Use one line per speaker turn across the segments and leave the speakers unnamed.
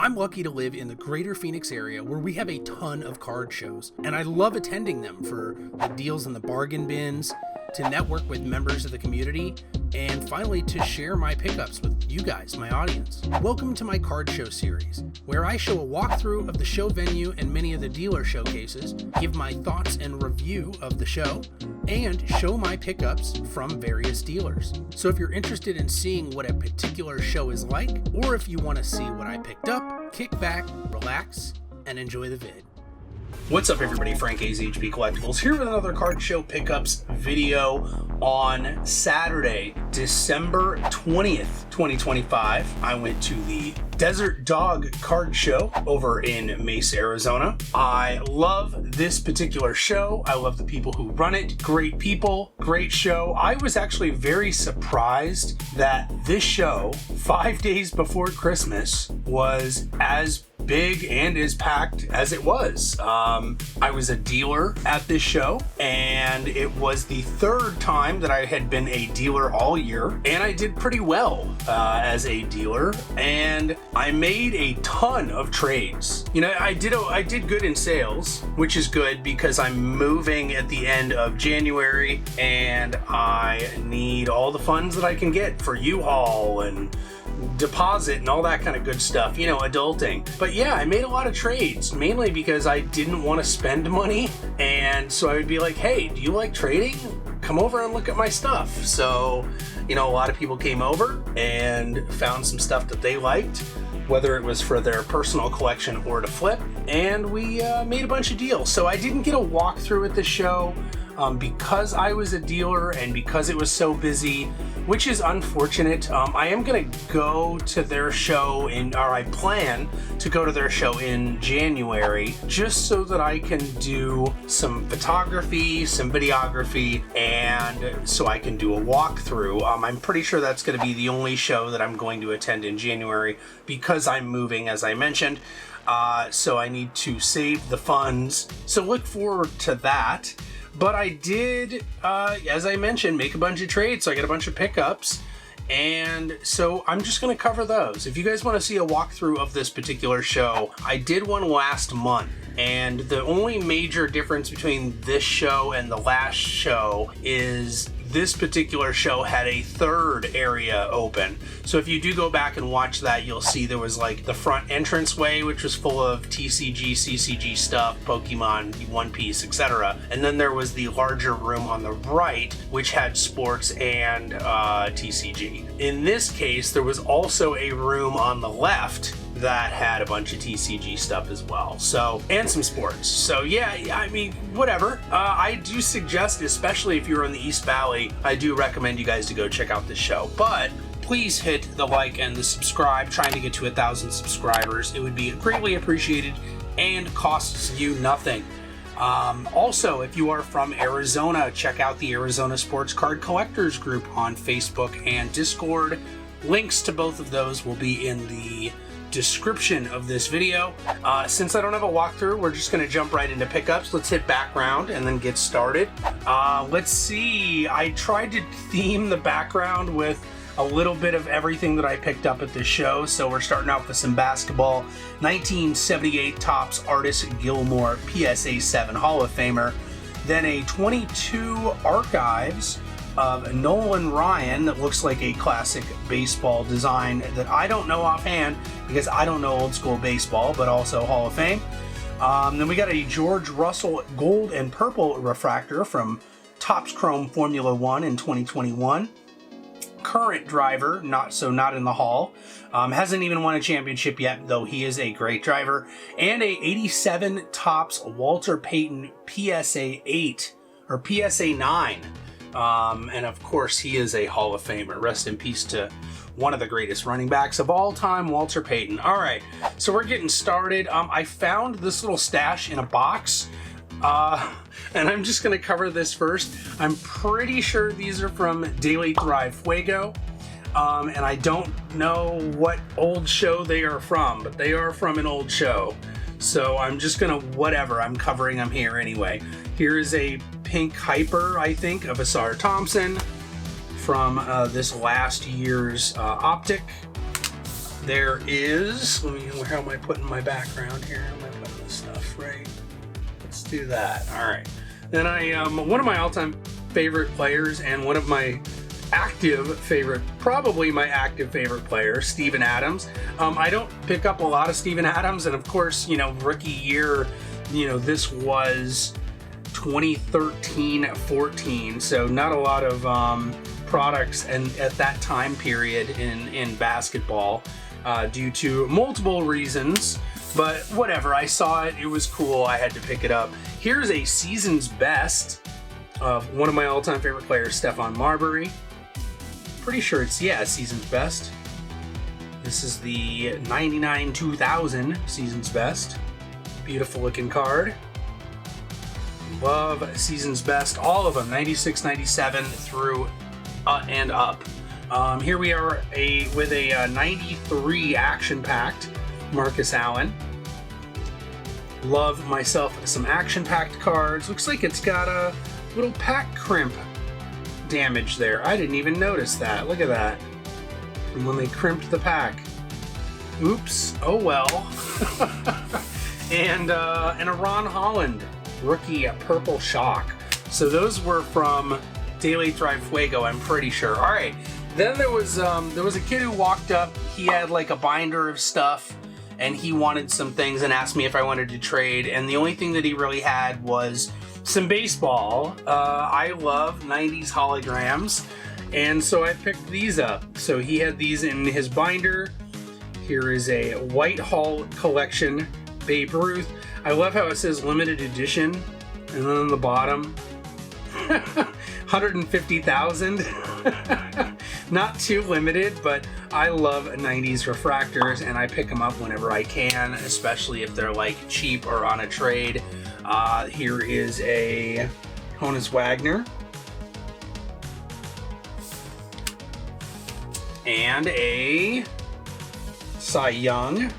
I'm lucky to live in the greater Phoenix area where we have a ton of card shows, and I love attending them for the deals in the bargain bins, to network with members of the community, and finally to share my pickups with you guys, my audience. Welcome to my card show series, where I show a walkthrough of the show venue and many of the dealer showcases, give my thoughts and review of the show, and show my pickups from various dealers. So if you're interested in seeing what a particular show is like, or if you want to see what I picked up, kick back, relax, and enjoy the vid. What's up everybody, Frank AZHP Collectibles here with another card show pickups video on Saturday, December 20th, 2025. I went to the Desert Dawg card show over in Mesa, Arizona. I love this particular show. I love the people who run it. Great people, great show. I was actually very surprised that this show, 5 days before Christmas, was as big and as packed as it was. I was a dealer at this show, and it was the third time that I had been a dealer all year, and I did pretty well as a dealer, and I made a ton of trades. You know, I did good in sales, which is good because I'm moving at the end of January, and I need all the funds that I can get for U-Haul and deposit and all that kind of good stuff, you know, adulting. But yeah, I made a lot of trades, mainly because I didn't want to spend money, and so I would be like, hey, do you like trading? Come over and look at my stuff. So, you know, a lot of people came over and found some stuff that they liked, whether it was for their personal collection or to flip, and we made a bunch of deals. So I didn't get a walkthrough at the show because I was a dealer and because it was so busy, which is unfortunate. I am gonna go to their show I plan to go to their show in January, just so that I can do some photography, some videography, and so I can do a walkthrough. I'm pretty sure that's gonna be the only show that I'm going to attend in January because I'm moving, as I mentioned. So I need to save the funds. So look forward to that. But I did, as I mentioned, make a bunch of trades, so I got a bunch of pickups, and so I'm just going to cover those. If you guys want to see a walkthrough of this particular show, I did one last month, and the only major difference between this show and the last show is this particular show had a third area open. So if you do go back and watch that, you'll see there was like the front entranceway, which was full of TCG, CCG stuff, Pokemon, One Piece, etc. And then there was the larger room on the right, which had sports and TCG. In this case, there was also a room on the left that had a bunch of TCG stuff as well, so, and some sports. So yeah, I mean, whatever. I do suggest, especially if you're in the East Valley, I do recommend you guys to go check out this show. But please hit the like and the subscribe, trying to get to 1,000 subscribers. It would be greatly appreciated and costs you nothing. Also, if you are from Arizona, check out the Arizona Sports Card Collectors group on Facebook and Discord. Links to both of those will be in the description of this video. Since I don't have a walkthrough, we're just going to jump right into pickups. Let's hit background and then get started. Let's see. I tried to theme the background with a little bit of everything that I picked up at this show. So we're starting out with some basketball. 1978 Topps Artis Gilmore PSA 7 Hall of Famer. Then a 22 Archives of Nolan Ryan that looks like a classic baseball design that I don't know offhand because I don't know old school baseball, but also Hall of Fame. Then we got a George Russell gold and purple refractor from Topps Chrome Formula 1 in 2021. Current driver, not in the Hall. Hasn't even won a championship yet, though he is a great driver. And a 87 Topps Walter Payton PSA 8 or PSA 9. And of course, he is a Hall of Famer. Rest in peace to one of the greatest running backs of all time, Walter Payton. All right, so we're getting started. I found this little stash in a box, and I'm just going to cover this first. I'm pretty sure these are from dailythrivefuego, and I don't know what old show they are from, but they are from an old show. So I'm just going to, whatever, I'm covering them here anyway. Here is a pink Hyper, I think, of Asar Thompson from this last year's Optic. There is, how am I putting my background here? Am I putting this stuff right? Let's do that. All right. Then one of my all-time favorite players and one of my probably my active favorite player, Steven Adams. I don't pick up a lot of Steven Adams, and of course, rookie year, this was 2013-14, so not a lot of products and at that time period in basketball due to multiple reasons, but whatever. I saw it, it was cool, I had to pick it up. Here's a season's best of one of my all-time favorite players, Stephon Marbury. Pretty sure it's, season's best. This is the 99-2000 season's best. Beautiful looking card. Love season's best, all of them, 96, 97 through and up. Here we are with a 93 action-packed Marcus Allen. Love myself some action-packed cards. Looks like it's got a little pack crimp damage there. I didn't even notice that. Look at that. From when they crimped the pack. Oops. Oh well. and a Ron Holland rookie purple shock. So those were from dailythrivefuego, I'm pretty sure. All right. Then there was a kid who walked up. He had like a binder of stuff, and he wanted some things and asked me if I wanted to trade. And the only thing that he really had was some baseball. I love 90s holograms, and so I picked these up. So he had these in his binder. Here is a Whitehall collection Babe Ruth. I love how it says limited edition, and then on the bottom 150,000. Not too limited, but I love 90s refractors, and I pick them up whenever I can, especially if they're like cheap or on a trade. Here is a Honus Wagner and a Cy Young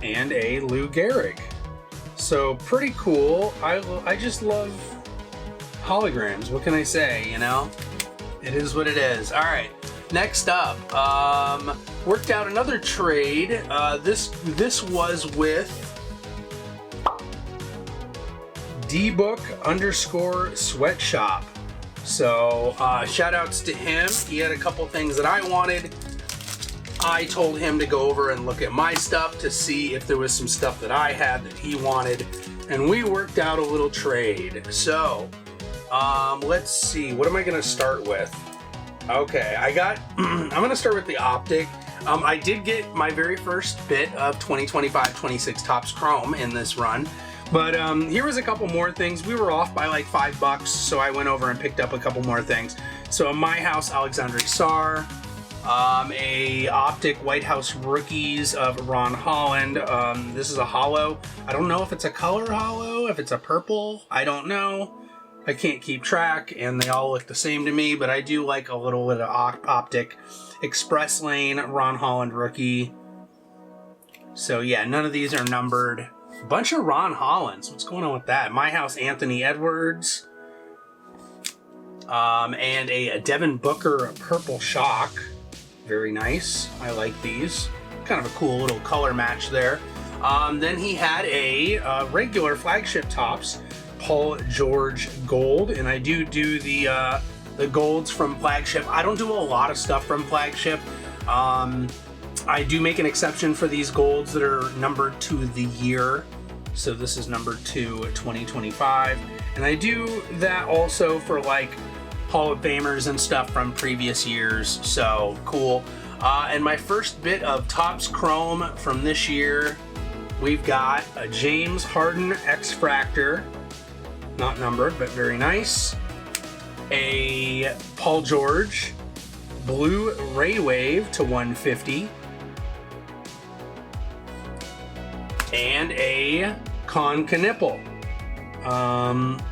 and a Lou Gehrig. So pretty cool. I just love holograms. What can I say, It is what it is. All right. Next up, worked out another trade. This was with dbook_sweatshop. So shout outs to him. He had a couple things that I wanted. I told him to go over and look at my stuff to see if there was some stuff that I had that he wanted, and we worked out a little trade. So let's see, what am I gonna start with? Okay, I'm gonna start with the Optic. I did get my very first bit of 2025-26 Topps Chrome in this run, but here was a couple more things. We were off by like $5, so I went over and picked up a couple more things. So in my house, Alexandre Sarr, a Optic White House Rookies of Ron Holland. This is a holo. I don't know if it's a color holo, if it's a purple, I don't know. I can't keep track, and they all look the same to me, but I do like a little bit of Optic. Express Lane, Ron Holland rookie. So yeah, none of these are numbered. A bunch of Ron Hollands. What's going on with that? My house, Anthony Edwards. And a Devin Booker purple shock. Very nice. I like these. Kind of a cool little color match there. Then he had a regular flagship Topps Paul George gold, and I do the golds from flagship. I don't do a lot of stuff from flagship. I do make an exception for these golds that are numbered to the year. So this is number 2, 2025, and I do that also for like Hall of Famers and stuff from previous years. So cool. And my first bit of Topps Chrome from this year, we've got a James Harden X-Fractor. Not numbered, but very nice. A Paul George Blue Ray Wave to 150. And a Con Knipple.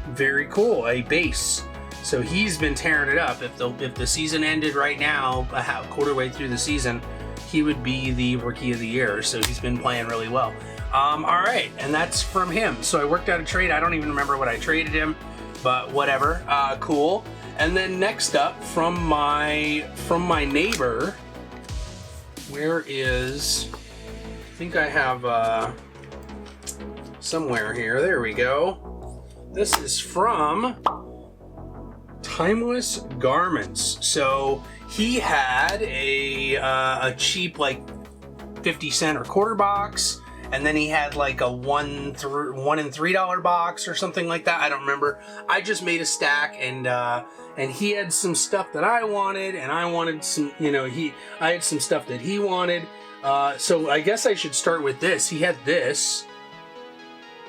Very cool, a base. So he's been tearing it up. If the season ended right now, a quarter way through the season, he would be the Rookie of the Year. So he's been playing really well. All right, and that's from him. So I worked out a trade. I don't even remember what I traded him, but whatever. Cool. And then next up from my neighbor, where is, I think I have somewhere here. There we go. This is from Timeless Garments. So he had a cheap like 50-cent or quarter box, and then he had like a $1 and $3 box or something like that. I don't remember. I just made a stack, and he had some stuff that I wanted, and I wanted some, I had some stuff that he wanted. So I guess I should start with this. He had this.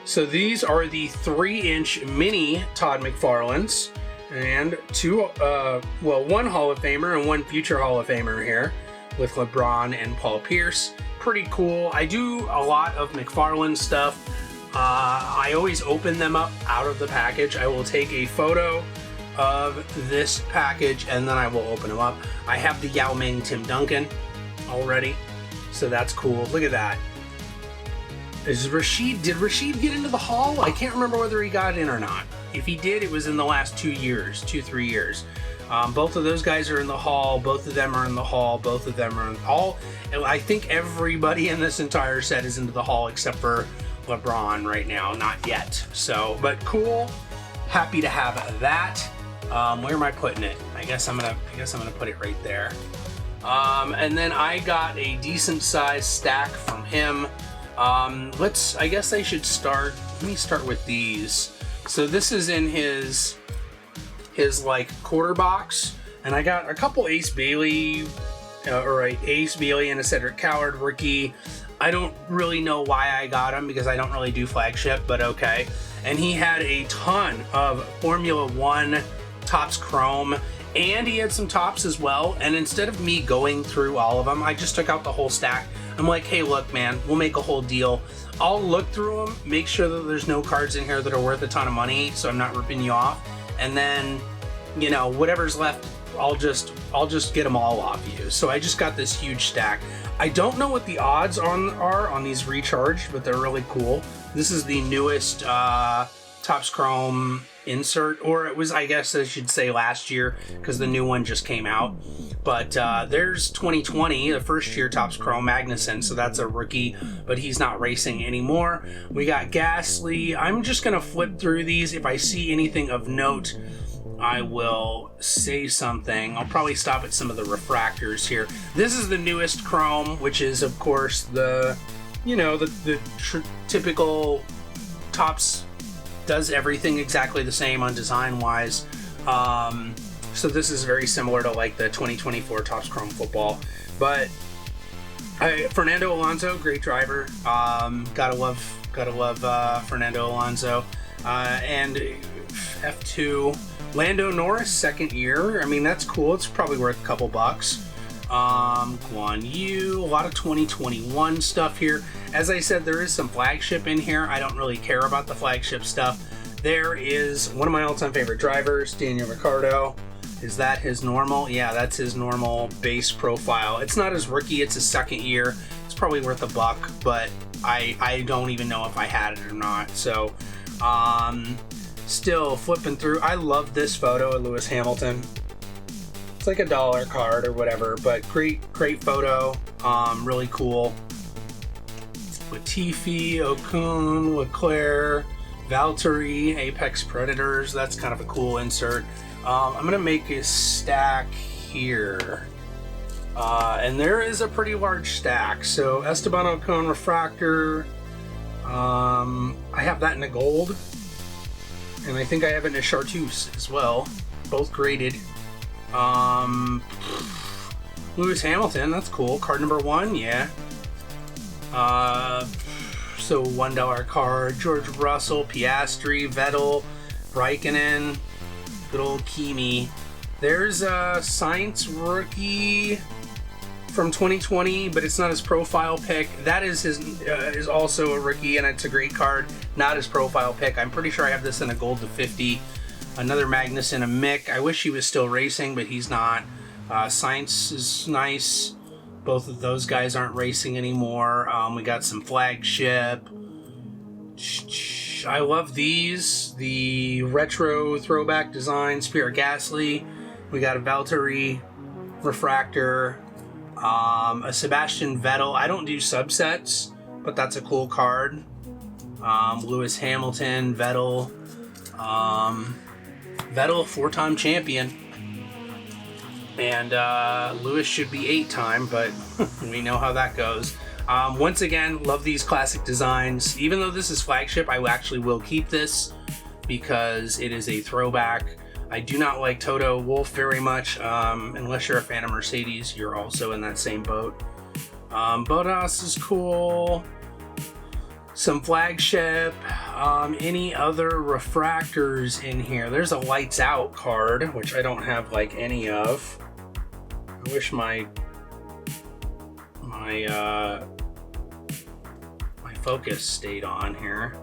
So these are the 3-inch mini Todd McFarlanes, and one Hall of Famer and one future Hall of Famer here with LeBron and Paul Pierce. Pretty cool. I do a lot of McFarlane stuff. I always open them up out of the package. I will take a photo of this package and then I will open them up. I have the Yao Ming Tim Duncan already, so that's cool. Look at that. Did Rashid get into the haul? I can't remember whether he got in or not. If he did, it was in the last 3 years. Both of those guys are in the haul. Both of them are in the haul. Both of them are in the haul. And I think everybody in this entire set is into the haul except for LeBron right now. Not yet. So, but cool. Happy to have that. Where am I putting it? I guess I'm gonna put it right there. And then I got a decent sized stack from him. I guess I should start. Let me start with these. So this is in his like quarter box, and I got a couple Ace Bailey and a Cedric Coward rookie. I don't really know why I got them because I don't really do flagship, but okay. And he had a ton of Formula One Topps Chrome, and he had some Topps as well. And instead of me going through all of them, I just took out the whole stack. I'm like, hey, look, man, we'll make a whole deal. I'll look through them, make sure that there's no cards in here that are worth a ton of money, so I'm not ripping you off. And then, whatever's left, I'll just get them all off you. So I just got this huge stack. I don't know what the odds are on these recharged, but they're really cool. This is the newest Topps Chrome insert, or it was, I guess I should say, last year, because the new one just came out. But there's 2020, the first year Topps Chrome Magnuson, so that's a rookie, but he's not racing anymore. We got Gasly. I'm just gonna flip through these. If I see anything of note, I will say something. I'll probably stop at some of the refractors here. This is the newest Chrome, which is, of course, the typical Topps does everything exactly the same on design wise. So this is very similar to like the 2024 Topps Chrome football. But Fernando Alonso, great driver. Gotta love Fernando Alonso. And F2. Lando Norris, second year. I mean, that's cool. It's probably worth a couple bucks. Guan Yu, a lot of 2021 stuff here. As I said, there is some flagship in here. I don't really care about the flagship stuff. There is one of my all-time favorite drivers, Daniel Ricciardo. Is that his normal? Yeah, that's his normal base profile. It's not his rookie, it's his second year. It's probably worth a buck, but I don't even know if I had it or not. So, still flipping through. I love this photo of Lewis Hamilton. It's like a $1 card or whatever, but great photo. Really cool. Latifi, Ocon, Leclerc, Valtteri, Apex Predators. That's kind of a cool insert. I'm gonna make a stack here. And there is a pretty large stack. So Esteban Ocon refractor. I have that in a gold. And I think I have it in a chartreuse as well. Both graded. Lewis Hamilton, that's cool. Card number 1, yeah. So $1 card. George Russell, Piastri, Vettel, Raikkonen, good old Kimi. There's a Science rookie from 2020, but it's not his profile pick. That is is also a rookie, and it's a great card. Not his profile pick. I'm pretty sure I have this in a gold to 50. Another Magnuson, a Mick. I wish he was still racing, but he's not. Science is nice. Both of those guys aren't racing anymore. We got some flagship. I love these. The retro throwback design, Pierre Gasly. We got a Valtteri refractor, a Sebastian Vettel. I don't do subsets, but that's a cool card. Lewis Hamilton, Vettel. Vettel, 4-time champion. And Lewis should be 8-time, but we know how that goes. Once again, love these classic designs. Even though this is flagship, I actually will keep this because it is a throwback. I do not like Toto Wolff very much. Unless you're a fan of Mercedes, you're also in that same boat. Bottas is cool. Some flagship. Any other refractors in here? There's a Lights Out card, which I don't have like any of. I wish my focus stayed on here.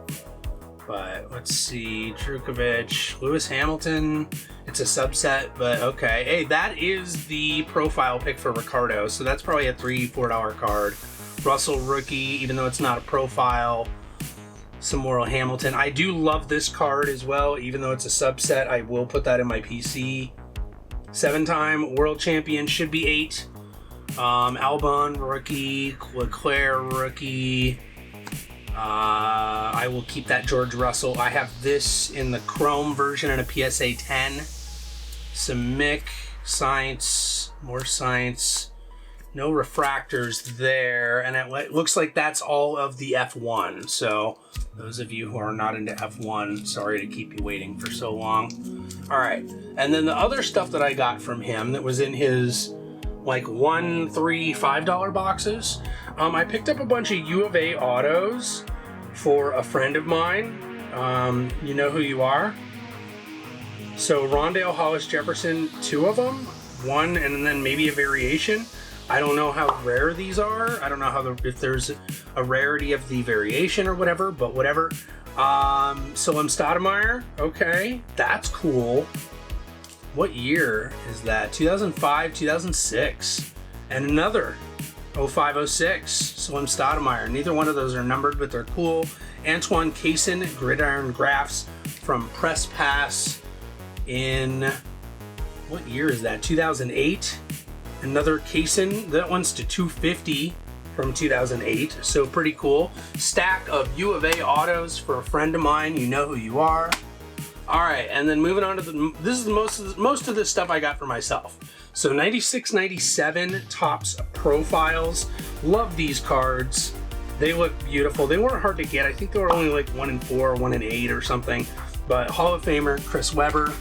But let's see, Drukovic, Lewis Hamilton. It's a subset, but okay. Hey, that is the profile pick for Ricardo, so that's probably a $3-4 card. Russell rookie, even though it's not a profile. Some more Hamilton. I do love this card as well, even though it's a subset. I will put that in my PC. 7-time world champion, should be 8. Albon rookie, Leclerc rookie. I will keep that George Russell. I have this in the Chrome version and a PSA 10. Some Mick, Science, more Science. No refractors there, and it looks like that's all of the F1. So those of you who are not into F1, sorry to keep you waiting for so long. All right, and then the other stuff that I got from him that was in his like $1, $3, $5 boxes. I picked up a bunch of U of A autos for a friend of mine. You know who you are. So Rondale, Hollis, Jefferson, 2 of them, 1 and then maybe a variation. I don't know how rare these are. I don't know if there's a rarity of the variation or whatever, but whatever. Solim Stoudemire, okay, that's cool. What year is that? 2005, 2006, and another 0506, Solim Stoudemire. Neither one of those are numbered, but they're cool. Antoine Cason, Gridiron Graphs from Press Pass in, what year is that? 2008. Another Cason, that one's to 250 from 2008, so pretty cool. Stack of U of A autos for a friend of mine, you know who you are. All right, and then moving on to this is most of this stuff I got for myself. So 96, 97 Topps profiles. Love these cards. They look beautiful. They weren't hard to get. I think they were only like 1 in 4, 1 in 8 or something. But Hall of Famer Chris Webber.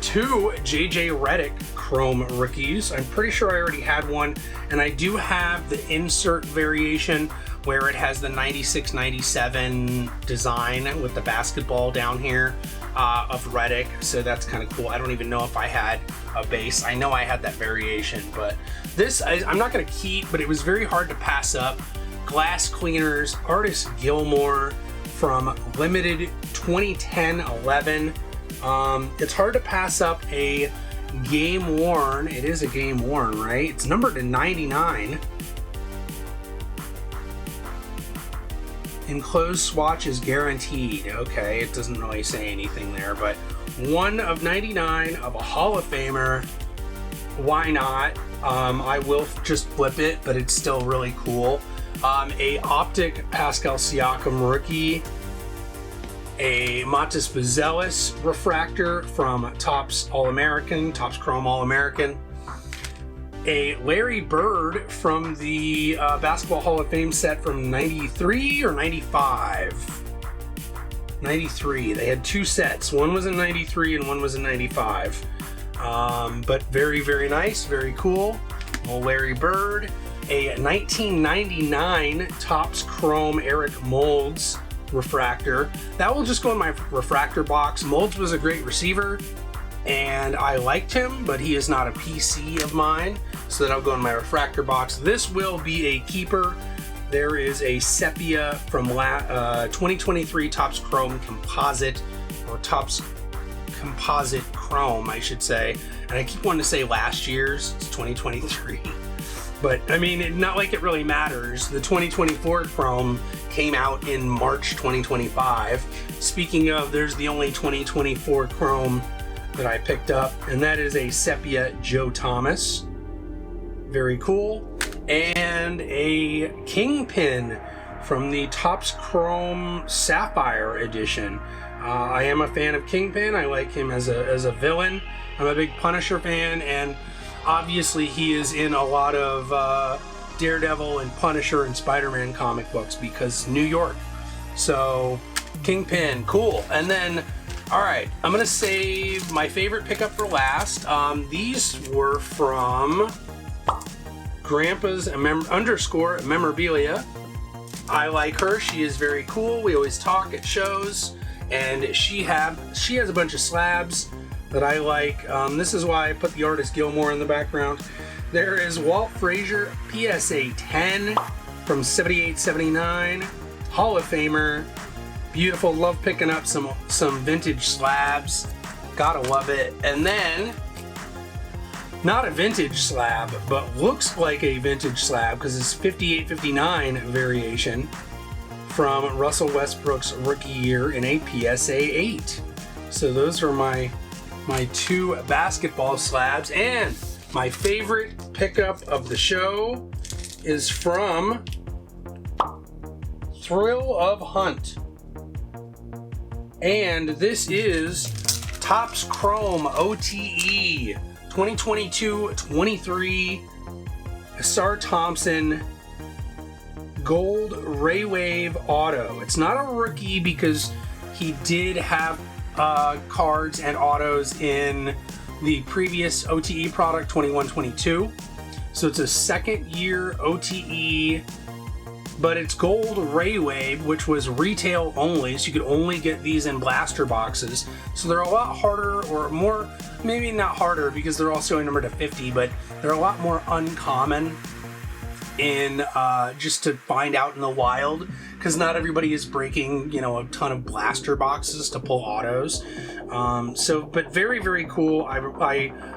2 JJ Redick Chrome rookies. I'm pretty sure I already had one, and I do have the insert variation where it has the 96, 97 design with the basketball down here of Redick, so that's kind of cool. I don't even know if I had a base. I know I had that variation, but this I'm not going to keep, but it was very hard to pass up. Glass Cleaners, Artis Gilmore from Limited 2010-11. It's hard to pass up a game worn. It is a game worn, right? It's numbered to 99. Enclosed swatch is guaranteed. Okay, it doesn't really say anything there, but 1 of 99 of a Hall of Famer. Why not? I will just flip it, but it's still really cool. A Optic Pascal Siakam rookie. A Matas Buzelis refractor from Topps All-American, Topps Chrome All-American. A Larry Bird from the Basketball Hall of Fame set from 93 or 95? 93. They had 2 sets. One was in 93 and one was in 95. But very, very nice, very cool. Well, Larry Bird. A 1999 Topps Chrome Eric Moulds refractor. That will just go in my refractor box. Moulds was a great receiver, and I liked him, but he is not a PC of mine, so that'll go in my refractor box. This will be a keeper. There is a Sepia from 2023 Topps Chrome Composite, or Topps Composite Chrome, I should say. And I keep wanting to say last year's. It's 2023. But I mean, not like it really matters. The 2024 Chrome came out in March 2025. Speaking of, there's the only 2024 Chrome that I picked up, and that is a Sepia Joe Thomas. Very cool. And a Kingpin from the Topps Chrome Sapphire edition. I am a fan of Kingpin. I like him as a villain. I'm a big Punisher fan, and obviously he is in a lot of Daredevil and Punisher and Spider-Man comic books because New York. So Kingpin, cool. And then, all right, I'm gonna save my favorite pickup for last. These were from Grandpa's underscore memorabilia. I like her. She is very cool. We always talk at shows, and she has a bunch of slabs that I like. This is why I put the artist Gilmore in the background. There is Walt Frazier PSA 10 from 78-79, Hall of Famer. Beautiful. Love picking up some vintage slabs. Gotta love it. And then, not a vintage slab, but looks like a vintage slab because it's 58-59 variation from Russell Westbrook's rookie year in a PSA 8. So those are my two basketball slabs. And my favorite pickup of the show is from Thrill of Hunt. And this is Topps Chrome OTE 2022-23 Asar Thompson Gold Ray Wave Auto. It's not a rookie because he did have cards and autos in the previous OTE product 21-22. So it's a second year OTE, but it's Gold Ray Wave, which was retail only, so you could only get these in blaster boxes. So they're a lot harder, or more, maybe not harder because they're also a number to 50, but they're a lot more uncommon in just to find out in the wild, because not everybody is breaking, a ton of blaster boxes to pull autos. But very, very cool. I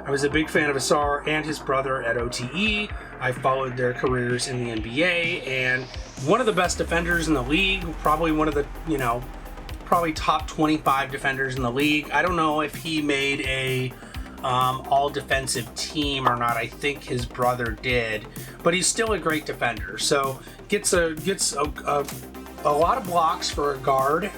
was a big fan of Asar and his brother at OTE. I followed their careers in the NBA, and one of the best defenders in the league, probably one of the, probably top 25 defenders in the league. I don't know if he made a all defensive team or not. I think his brother did, but he's still a great defender. So gets a lot of blocks for a guard,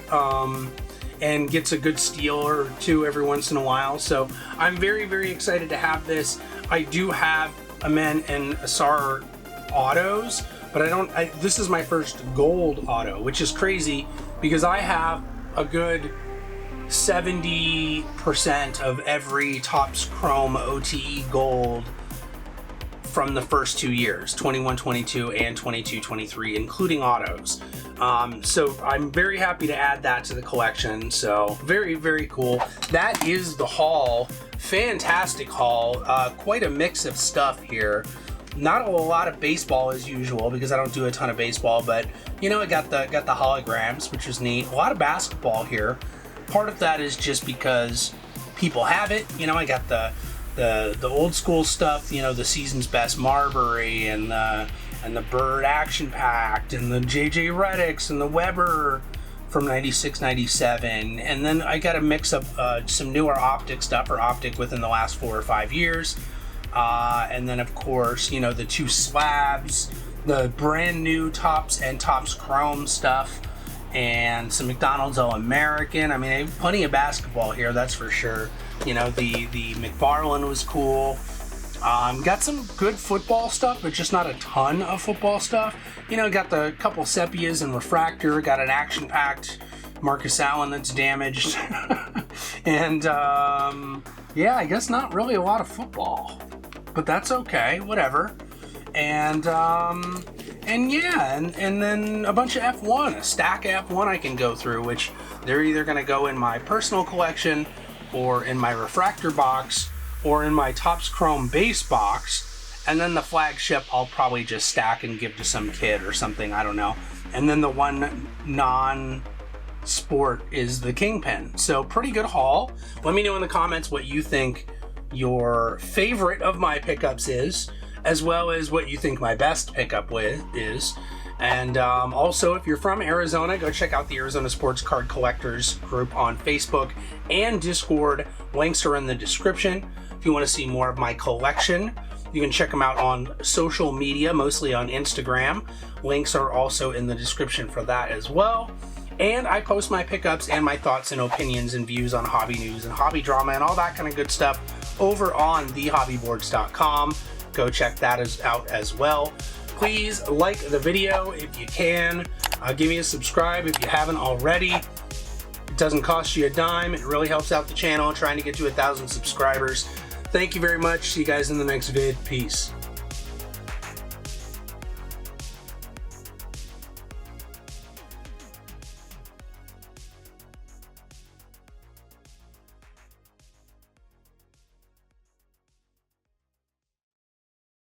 and gets a good steal or two every once in a while. So I'm very, very excited to have this. I do have Amen and Asar autos, but this is my first gold auto, which is crazy because I have a good 70% of every Topps Chrome OTE gold from the first 2 years, 21-22 and 22-23, including autos. So I'm very happy to add that to the collection. So very, very cool. That is the haul. Fantastic haul. Quite a mix of stuff here. Not a lot of baseball as usual because I don't do a ton of baseball, but I got the holograms, which is neat. A lot of basketball here. Part of that is just because people have it. I got the old school stuff, the season's best Marbury and the Bird Action Pact and the JJ Reddicks and the Weber from 96-97. And then I got a mix of some newer Optic stuff, or Optic within the last 4 or 5 years. And then of course, the two slabs, the brand new Topps and Topps Chrome stuff, and some McDonald's All-American. I mean, I have plenty of basketball here, that's for sure. The McFarlane was cool. Got some good football stuff, but just not a ton of football stuff. Got the couple Sepias and Refractor, got an action-packed Marcus Allen that's damaged. And, I guess not really a lot of football. But that's okay, whatever. And then a bunch of F1, a stack of F1 I can go through, which they're either going to go in my personal collection or in my Refractor box or in my Topps Chrome base box. And then the flagship I'll probably just stack and give to some kid or something, I don't know. And then the one non-sport is the Kingpin. So pretty good haul. Let me know in the comments what you think your favorite of my pickups is. as well as what you think my best pickup is. And also, if you're from Arizona, go check out the Arizona Sports Card Collectors group on Facebook and Discord. Links are in the description. If you want to see more of my collection, you can check them out on social media, mostly on Instagram. Links are also in the description for that as well. And I post my pickups and my thoughts and opinions and views on hobby news and hobby drama and all that kind of good stuff over on thehobbyboards.com. Go check that out as well. Please like the video if you can. Give me a subscribe if you haven't already. It doesn't cost you a dime. It really helps out the channel, trying to get to 1,000 subscribers. Thank you very much. See you guys in the next vid. Peace.